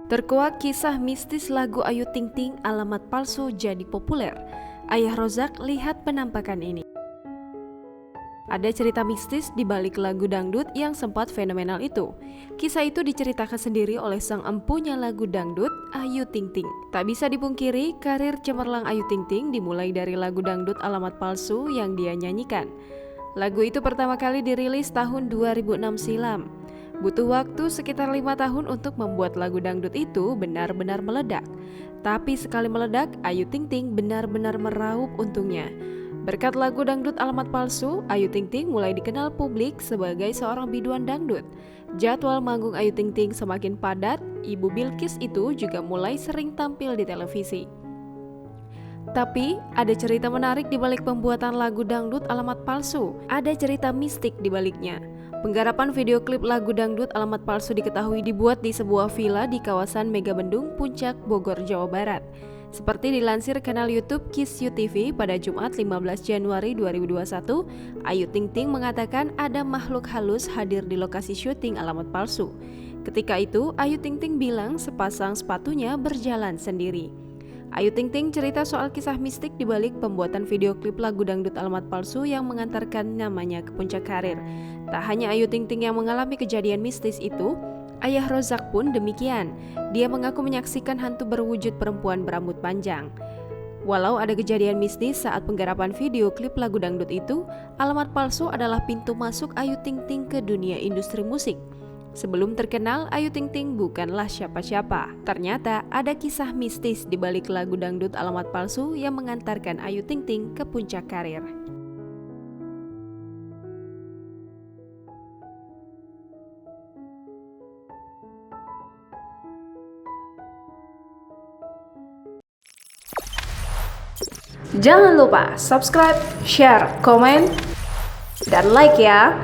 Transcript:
Terkuak kisah mistis lagu Ayu Ting Ting alamat palsu jadi populer. Ayah Rozak lihat penampakan ini. Ada cerita mistis di balik lagu dangdut yang sempat fenomenal itu. Kisah itu diceritakan sendiri oleh sang empunya lagu dangdut, Ayu Ting Ting. Tak bisa dipungkiri, karir cemerlang Ayu Ting Ting dimulai dari lagu dangdut alamat palsu yang dia nyanyikan. Lagu itu pertama kali dirilis tahun 2006 silam. Butuh waktu sekitar 5 tahun untuk membuat lagu dangdut itu benar-benar meledak. Tapi sekali meledak, Ayu Ting Ting benar-benar meraup untungnya. Berkat lagu dangdut alamat palsu, Ayu Ting Ting mulai dikenal publik sebagai seorang biduan dangdut. Jadwal manggung Ayu Ting Ting semakin padat, Ibu Bilkis itu juga mulai sering tampil di televisi. Tapi, ada cerita menarik di balik pembuatan lagu dangdut alamat palsu. Ada cerita mistik di baliknya. Penggarapan video klip lagu dangdut alamat palsu diketahui dibuat di sebuah villa di kawasan Megabendung, Puncak, Bogor, Jawa Barat. Seperti dilansir kanal YouTube Kiss You TV pada Jumat 15 Januari 2021, Ayu Ting Ting mengatakan ada makhluk halus hadir di lokasi syuting alamat palsu. Ketika itu, Ayu Ting Ting bilang sepasang sepatunya berjalan sendiri. Ayu Ting Ting cerita soal kisah mistik di balik pembuatan video klip lagu dangdut alamat palsu yang mengantarkan namanya ke puncak karir. Tak hanya Ayu Ting Ting yang mengalami kejadian mistis itu, Ayah Rozak pun demikian. Dia mengaku menyaksikan hantu berwujud perempuan berambut panjang. Walau ada kejadian mistis saat penggarapan video klip lagu dangdut itu, alamat palsu adalah pintu masuk Ayu Ting Ting ke dunia industri musik. Sebelum terkenal, Ayu Ting Ting bukanlah siapa-siapa. Ternyata ada kisah mistis di balik lagu dangdut alamat palsu yang mengantarkan Ayu Ting Ting ke puncak karir. Jangan lupa subscribe, share, komen, dan like ya.